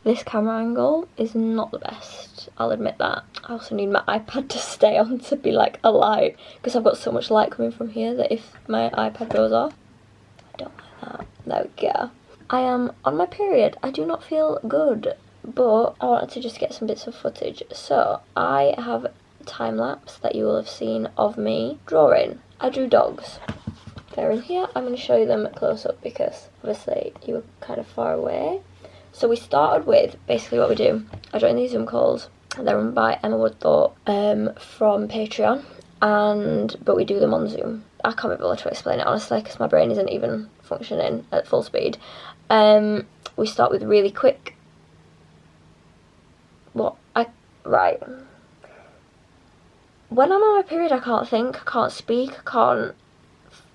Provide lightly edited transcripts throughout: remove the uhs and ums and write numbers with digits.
This camera angle is not the best, I'll admit that. I also need my iPad to stay on to be like a light, because I've got so much light coming from here that if my iPad goes off, I don't like that. There we go. I am on my period. I do not feel good, but I wanted to just get some bits of footage. So I have a time lapse that you will have seen of me drawing. I drew dogs. They're in here. I'm going to show you them close up because obviously you were kind of far away. So we started with basically what we do. I joined these Zoom calls. They're run by Emma Woodthorpe from Patreon, but we do them on Zoom. I can't be able to explain it honestly because my brain isn't even functioning at full speed. We start with really quick. Right. When I'm on my period, I can't think, I can't speak, I can't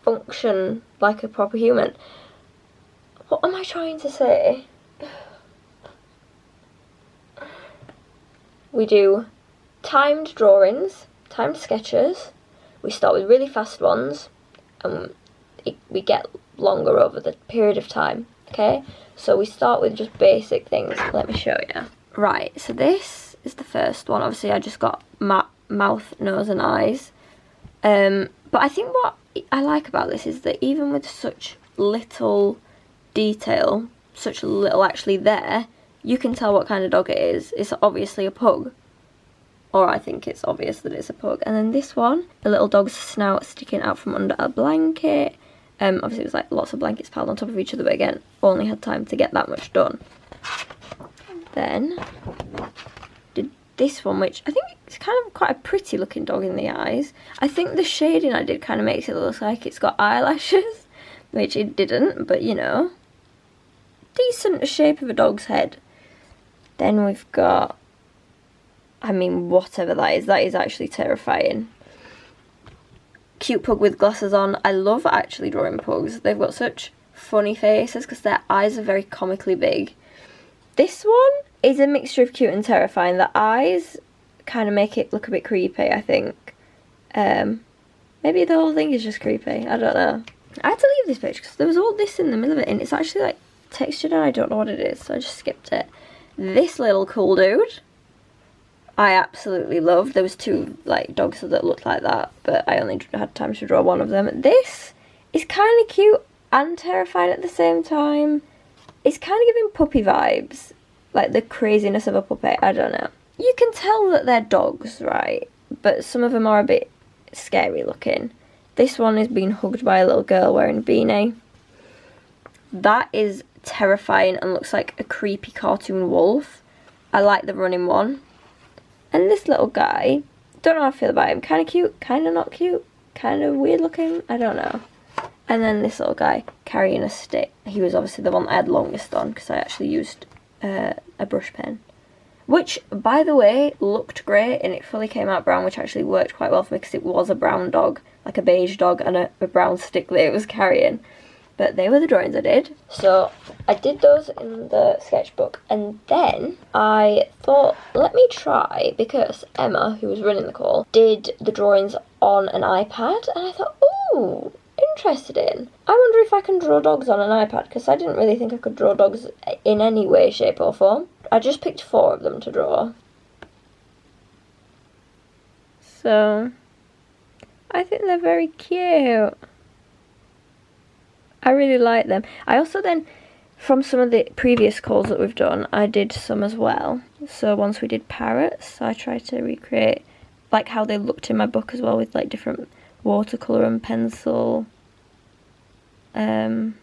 function like a proper human. What am I trying to say? We do timed drawings, timed sketches. We start with really fast ones, and we get longer over the period of time, okay? So we start with just basic things. Let me show you. Right, so this is the first one. Obviously, I just got mouth, nose, and eyes. But I think what I like about this is that even with such little detail, such little actually there, you can tell what kind of dog it is. It's obviously a pug. Or I think it's obvious that it's a pug. And then this one, a little dog's snout sticking out from under a blanket. Obviously it was like lots of blankets piled on top of each other, but again, only had time to get that much done. Then did this one, which I think it's kind of quite a pretty looking dog in the eyes. I think the shading I did kind of makes it look like it's got eyelashes, which it didn't, but you know, decent shape of a dog's head. Then we've got, I mean, whatever that is actually terrifying. Cute pug with glasses on. I love actually drawing pugs. They've got such funny faces because their eyes are very comically big. This one is a mixture of cute and terrifying. The eyes kind of make it look a bit creepy, I think. Maybe the whole thing is just creepy. I don't know. I had to leave this picture because there was all this in the middle of it, and it's actually like textured and I don't know what it is, so I just skipped it. This little cool dude I absolutely loved. There was two like dogs that looked like that, but I only had time to draw one of them. This is kind of cute and terrifying at the same time. It's kind of giving puppy vibes, like the craziness of a puppy. I don't know. You can tell that they're dogs, right? But some of them are a bit scary looking. This one is being hugged by a little girl wearing a beanie. That is terrifying and looks like a creepy cartoon wolf. I like the running one. And this little guy, don't know how I feel about him. Kind of cute, kind of not cute, kind of weird looking, I don't know. And then this little guy carrying a stick. He was obviously the one I had longest on because I actually used a brush pen. Which, by the way, looked great and it fully came out brown, which actually worked quite well for me because it was a brown dog, like a beige dog, and a brown stick that it was carrying. But they were the drawings I did. So I did those in the sketchbook, and then I thought, let me try, because Emma, who was running the call, did the drawings on an iPad, and I thought, ooh, interesting. I wonder if I can draw dogs on an iPad, because I didn't really think I could draw dogs in any way, shape or form. I just picked 4 of them to draw. So I think they're very cute. I really like them. I also then, from some of the previous calls that we've done, I did some as well. So once we did parrots, I tried to recreate like how they looked in my book as well, with like different watercolour and pencil things.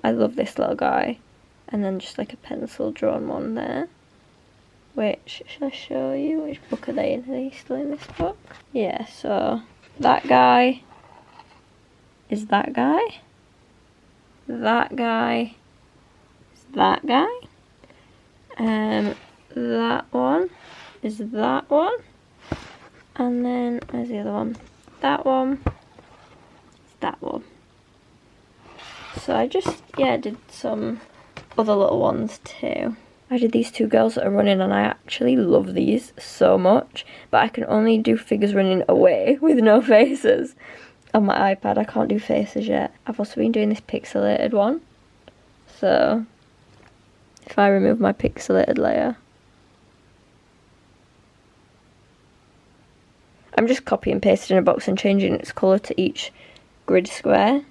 I love this little guy. And then just like a pencil drawn one there. Which, shall I show you? Which book are they in? Are they still in this book? Yeah, so that guy is that guy. That guy is that guy. That one is that one. And then, where's the other one? That one is that one. So I just, yeah, did some other little ones too. I did these two girls that are running, and I actually love these so much, but I can only do figures running away with no faces. On my iPad, I can't do faces yet. I've also been doing this pixelated one. So, if I remove my pixelated layer, I'm just copy and pasting a box and changing its colour to each grid square.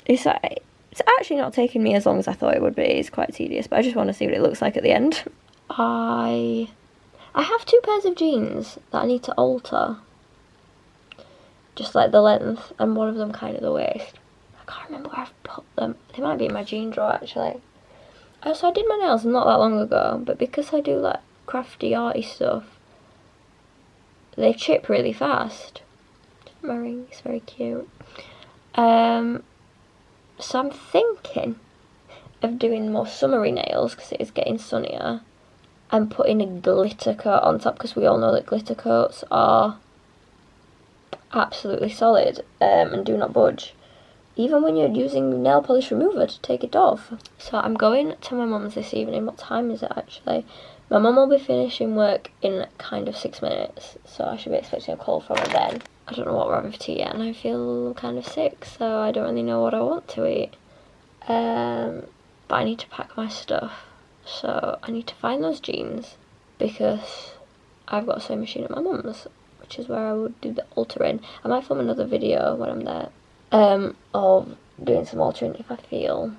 It's actually not taking me as long as I thought it would be. It's quite tedious, but I just want to see what it looks like at the end. I have two pairs of jeans that I need to alter. Just like the length, and one of them kind of the waist. I can't remember where I've put them. They might be in my jean drawer actually. So I did my nails not that long ago, but because I do like crafty arty stuff, they chip really fast. My ring is very cute. So I'm thinking of doing more summery nails because it is getting sunnier, and putting a glitter coat on top, because we all know that glitter coats are absolutely solid and do not budge, even when you're using nail polish remover to take it off. So I'm going to my mum's this evening. What time is it actually? My mum will be finishing work in kind of 6 minutes, so I should be expecting a call from her then. I don't know what we're having for tea yet, and I feel kind of sick, so I don't really know what I want to eat. But I need to pack my stuff, so I need to find those jeans, because I've got a sewing machine at my mum's, which is where I would do the altering. I might film another video when I'm there, of doing some altering if I feel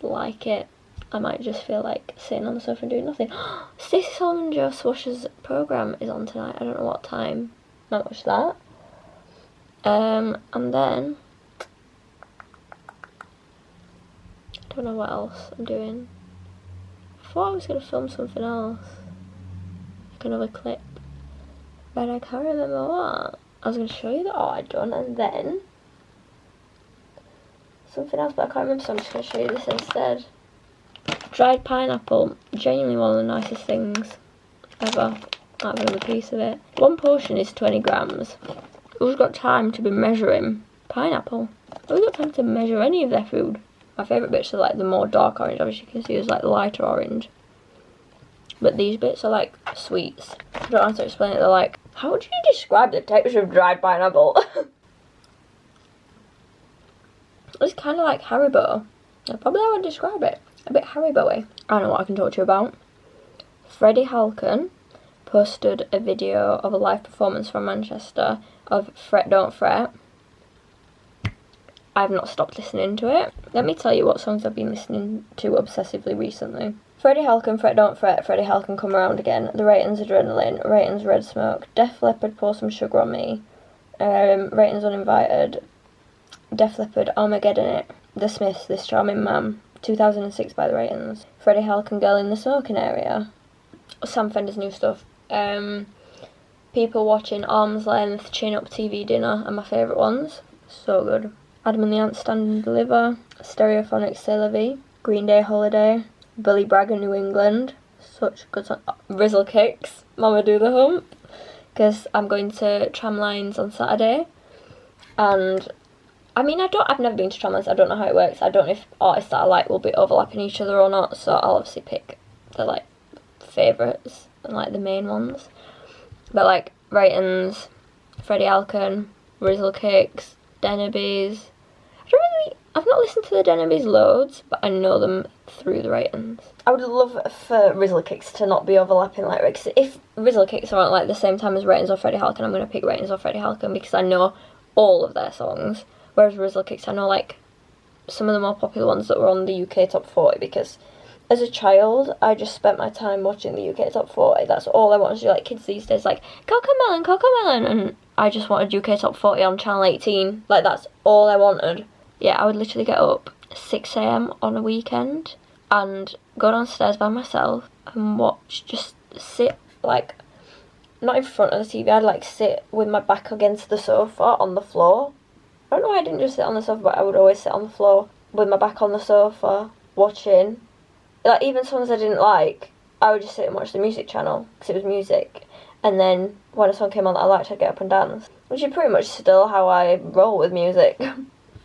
like it. I might just feel like sitting on the sofa and doing nothing. Stacey Solomon Joe Swash's programme is on tonight. I don't know what time. Might watch that. And then I don't know what else I'm doing. I thought I was going to film something else, like another clip, but I can't remember what. I was going to show you the art I'd done, and then something else, but I can't remember, so I'm just going to show you this instead. Dried pineapple, genuinely one of the nicest things ever. I have another piece of it. One portion is 20 grams. Who's got time to be measuring pineapple? Who's got time to measure any of their food? My favourite bits are like the more dark orange, obviously you can see there's like lighter orange. But these bits are like sweets. I don't have to explain it, they're like, how would you describe the texture of dried pineapple? It's kind of like Haribo. That's probably how I would describe it. A bit Haribo-y. I don't know what I can talk to you about. Freddie Halkin posted a video of a live performance from Manchester of Fret Don't Fret. I've not stopped listening to it. Let me tell you what songs I've been listening to obsessively recently. Freddie Halkin, Fret Don't Fret, Freddie Halkin Come Around Again, The Ratings Adrenaline, Ratings Red Smoke, Def Leppard Pour Some Sugar on Me, Ratings Uninvited, Def Leppard Armageddon It, The Smiths, This Charming Man, 2006 by The Ratings, Freddie Halkin Girl in the Smoking Area, Sam Fender's new stuff, People Watching, Arm's Length, Chin Up TV Dinner are my favourite ones. So good. Adam and the Ants Stand and Deliver, Stereophonics C'est La Vie, Green Day Holiday, Billy Bragg New England, such good song. Rizzle Kicks, Mama Do the Hump, because I'm going to Tramlines on Saturday, and I mean I've never been to Tramlines, I don't know how it works, I don't know if artists that I like will be overlapping each other or not, so I'll obviously pick the like favourites and like the main ones, but like Ratings, Freddie Halkin, Rizzle Kicks, Denneby's. I've not listened to the Denebys loads, but I know them through the ratings. I would love for Rizzle Kicks to not be overlapping lyrics. If Rizzle Kicks are at like the same time as Ratings or Freddie Halkin, I'm going to pick Ratings or Freddie Halkin because I know all of their songs. Whereas Rizzle Kicks, I know like some of the more popular ones that were on the UK Top 40 because as a child, I just spent my time watching the UK Top 40. That's all I wanted to do. Like kids these days, like Cocomelon, and I just wanted UK Top 40 on Channel 18. Like that's all I wanted. Yeah, I would literally get up 6 AM on a weekend and go downstairs by myself and watch, just sit, like, not in front of the TV, I'd like sit with my back against the sofa on the floor. I don't know why I didn't just sit on the sofa, but I would always sit on the floor with my back on the sofa, watching. Like, even songs I didn't like, I would just sit and watch the music channel, because it was music. And then, when a song came on that I liked, I'd get up and dance. Which is pretty much still how I roll with music.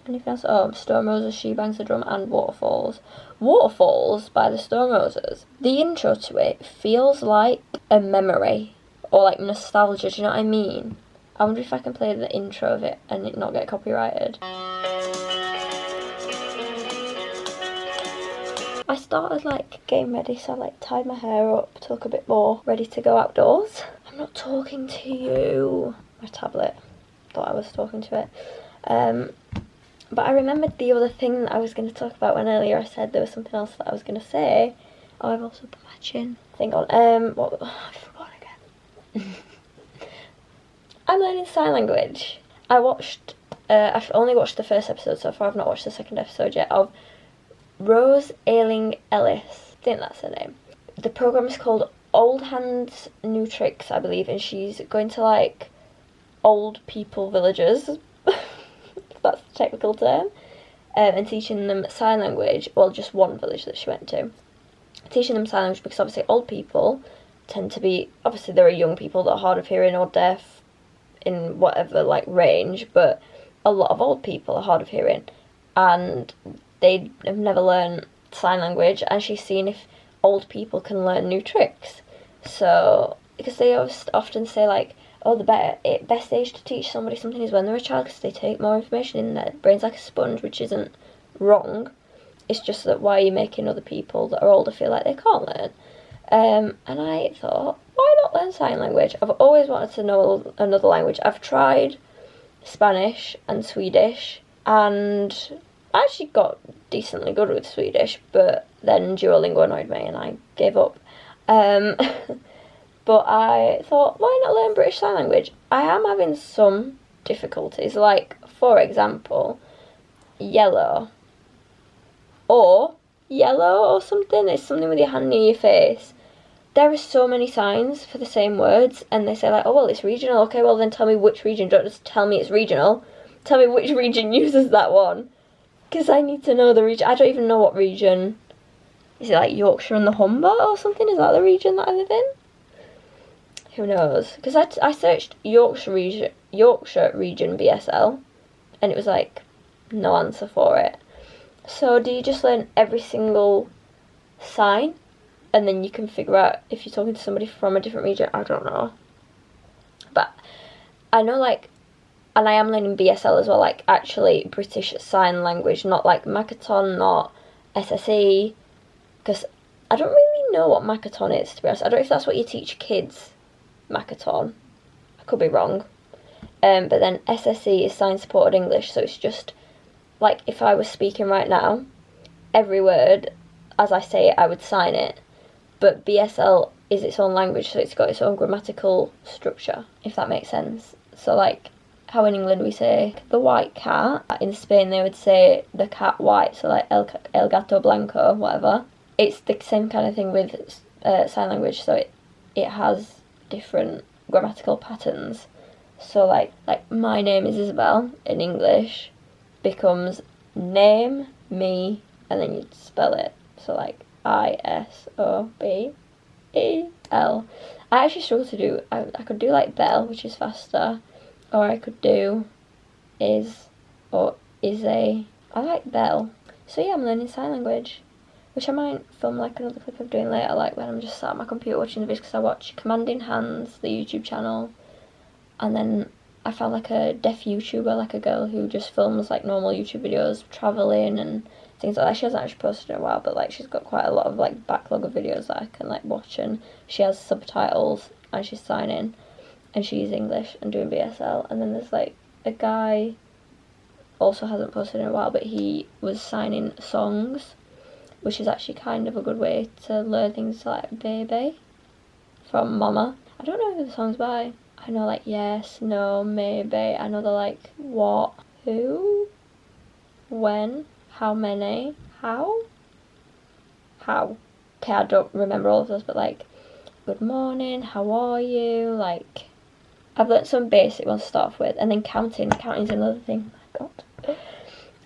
Anything else? Oh, Stone Roses, She Bangs the Drum, and Waterfalls. Waterfalls by the Stone Roses. The intro to it feels like a memory, or like nostalgia, do you know what I mean? I wonder if I can play the intro of it and it not get copyrighted. I started like getting ready, so I like tied my hair up to look a bit more ready to go outdoors. I'm not talking to you. My tablet. Thought I was talking to it. But I remembered the other thing that I was going to talk about when earlier I said there was something else that I was going to say. Oh, I've also put my chin thing on. What? Oh, I forgot again. I'm learning sign language. I've only watched the first episode so far. I've not watched the second episode yet of Rose Ailing Ellis. I think that's her name. The program is called Old Hands New Tricks, I believe, and she's going to like old people villages. That's the technical term, and teaching them sign language. Well, just one village that she went to. Teaching them sign language because obviously old people tend to be, obviously there are young people that are hard of hearing or deaf in whatever like range, but a lot of old people are hard of hearing and they have never learned sign language, and she's seen if old people can learn new tricks. So, because they often say like, oh, the best age to teach somebody something is when they're a child because they take more information in. Their brain's like a sponge, which isn't wrong. It's just that why are you making other people that are older feel like they can't learn? And I thought, why not learn sign language? I've always wanted to know another language. I've tried Spanish and Swedish, and I actually got decently good with Swedish, but then Duolingo annoyed me and I gave up. But I thought, why not learn British Sign Language? I am having some difficulties, like, for example, yellow or something. It's something with your hand near your face. There are so many signs for the same words, and they say like, oh, well, it's regional. Okay, well, then tell me which region. Don't just tell me it's regional. Tell me which region uses that one. Because I need to know the region. I don't even know what region. Is it like Yorkshire and the Humber or something? Is that the region that I live in? Who knows? Because I searched Yorkshire region BSL, and it was like no answer for it. So do you just learn every single sign, and then you can figure out if you're talking to somebody from a different region? I don't know. But I know like, and I am learning BSL as well, like actually British Sign Language, not like Makaton, not SSE, because I don't really know what Makaton is, to be honest. I don't know if that's what you teach kids. Makaton. I could be wrong. But then SSE is Sign Supported English, so it's just like if I was speaking right now, every word, as I say it, I would sign it. But BSL is its own language, so it's got its own grammatical structure, if that makes sense. So like how in England we say the white cat, in Spain they would say the cat white, so like el gato blanco, whatever. It's the same kind of thing with sign language, so it has different grammatical patterns. So like my name is Isobel in English becomes name, me, and then you spell it. So like Isobel. I actually struggle to do, I could do like bell, which is faster, or I could do is or is a. I like bell. So yeah, I'm learning sign language, which I might film like another clip of doing later, like when I'm just sat at my computer watching the videos, because I watch Commanding Hands, the YouTube channel, and then I found like a deaf YouTuber, like a girl who just films like normal YouTube videos, traveling and things like that. She hasn't actually posted in a while, but like she's got quite a lot of like backlog of videos that I can like watch, and she has subtitles and she's signing and she's English and doing BSL. And then there's like a guy, also hasn't posted in a while, but he was signing songs, which is actually kind of a good way to learn things like baby from mama. I don't know who the song's by. I know like yes, no, maybe. I know they're like what, who, when, how many, how. Okay, I don't remember all of those, but like good morning, how are you, like I've learnt some basic ones to start off with. And then counting's another thing. Oh my god.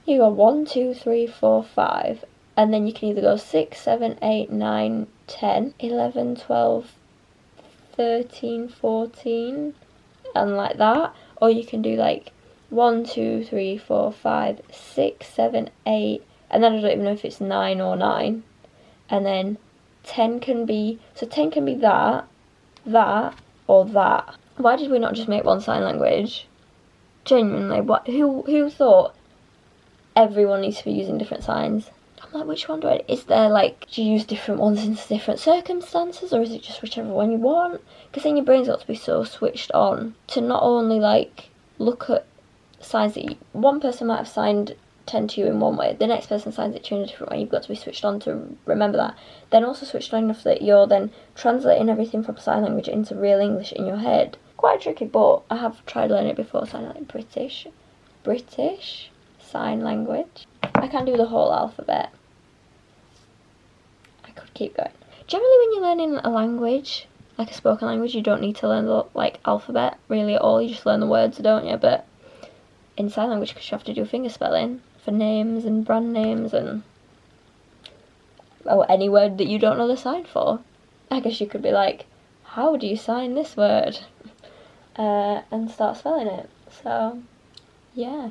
You go 1, 2, 3, 4, 5, and then you can either go 6, 7, 8, 9, 10, 11, 12, 13, 14, and like that. Or you can do like 1, 2, 3, 4, 5, 6, 7, 8, and then I don't even know if it's 9 or 9. And then 10 can be, so 10 can be that, or that. Why did we not just make one sign language? Genuinely, what? Who thought everyone needs to be using different signs? I'm like, which one do I... Is there like, do you use different ones in different circumstances, or is it just whichever one you want? Because then your brain's got to be so switched on to not only like look at signs that one person might have signed 10 to you in one way, the next person signs it to you in a different way. You've got to be switched on to remember that. Then also switched on enough that you're then translating everything from sign language into real English in your head. Quite tricky, but I have tried learning it before, so I like British sign language. I can't do the whole alphabet. I could keep going. Generally when you're learning a language, like a spoken language, you don't need to learn the like alphabet really at all, you just learn the words, don't you? But in sign language, because you have to do finger spelling for names and brand names and any word that you don't know the sign for. I guess you could be like, how do you sign this word? And start spelling it. So yeah,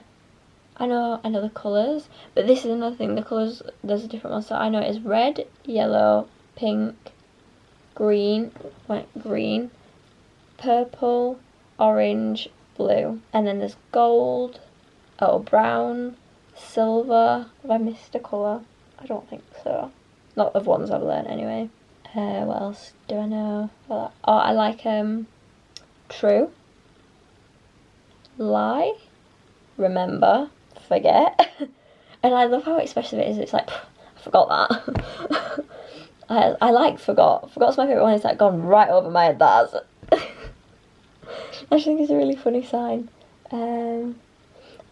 I know the colours, but this is another thing, the colours, there's a different one. So I know it's red, yellow, pink, green, purple, orange, blue, and then there's gold, brown, silver. Have I missed a colour? I don't think so. Not of ones I've learned anyway. What else do I know? Oh, I like true, lie, remember, forget. And I love how expressive it is. It's like, I forgot that. I like forgot. Forgot's my favourite one. It's like gone right over my head, that has. I just think it's a really funny sign. I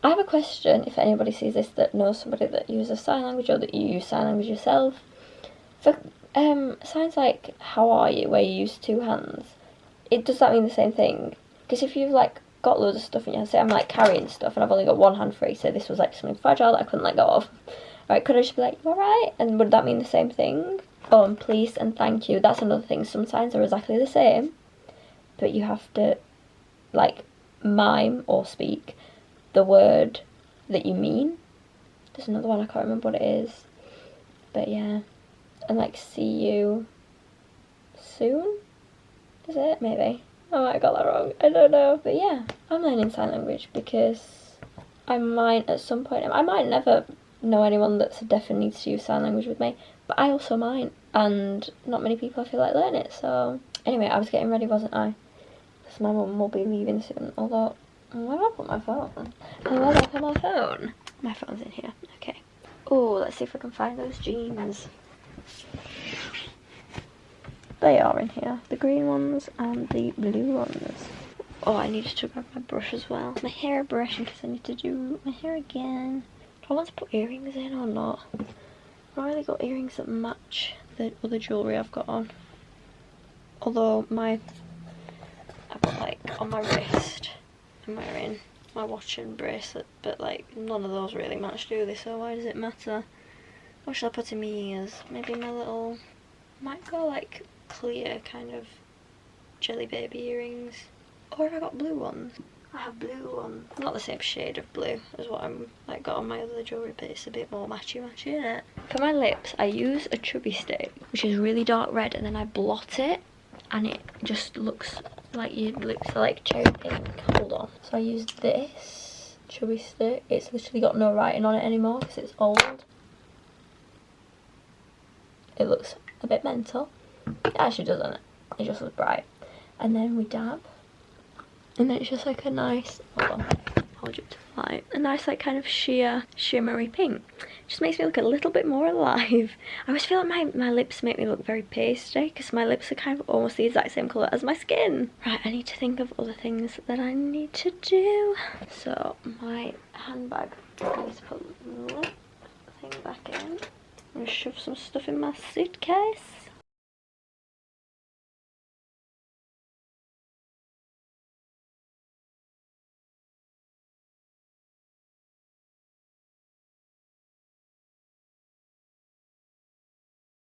have a question, if anybody sees this that knows somebody that uses sign language or that you use sign language yourself. For signs like how are you, where you use two hands, does that mean the same thing? Because if you've like got loads of stuff in your hand, say I'm like carrying stuff and I've only got one hand free, so this was like something fragile that I couldn't let go of. Right, could I just be like, you alright? And would that mean the same thing? Oh, and please and thank you. That's another thing. Some signs are exactly the same, but you have to like mime or speak the word that you mean. There's another one, I can't remember what it is. But yeah. And like see you soon? Is it? Maybe. I might have got that wrong. I don't know. But yeah, I'm learning sign language because I might at some point, I might never know anyone that's deaf and needs to use sign language with me, but I also might, and not many people I feel like learn it. So anyway, I was getting ready, wasn't I? Because my mum will be leaving soon, although, where did I put my phone? Where did I put my phone? My phone's in here. Okay. Oh, let's see if I can find those jeans. They are in here. The green ones and the blue ones. Oh, I needed to grab my brush as well. My hair brush, because I need to do my hair again. Do I want to put earrings in or not? I've not really got earrings that match the other jewellery I've got on. Although I've got like on my wrist, I'm wearing my watch and bracelet, but like none of those really match, do they? So why does it matter? What should I put in my ears? Maybe my little, might go like clear kind of jelly baby earrings. Or have I got blue ones? I have blue ones. Not the same shade of blue as what I'm like got on my other jewellery, but it's a bit more matchy, isn't it? For my lips, I use a chubby stick, which is really dark red, and then I blot it, and it just looks like your lips are like cherry pink. Hold on. So I used this chubby stick. It's literally got no writing on it anymore because it's old. It looks a bit mental. It actually doesn't. It just looks bright. And then we dab. And then it's just like a nice, hold on, hold you up to the light. A nice like kind of sheer, shimmery pink. Just makes me look a little bit more alive. I always feel like my lips make me look very pasty because my lips are kind of almost the exact same colour as my skin. Right, I need to think of other things that I need to do. So my handbag, I need to put the lip thing back in. I'm going to shove some stuff in my suitcase.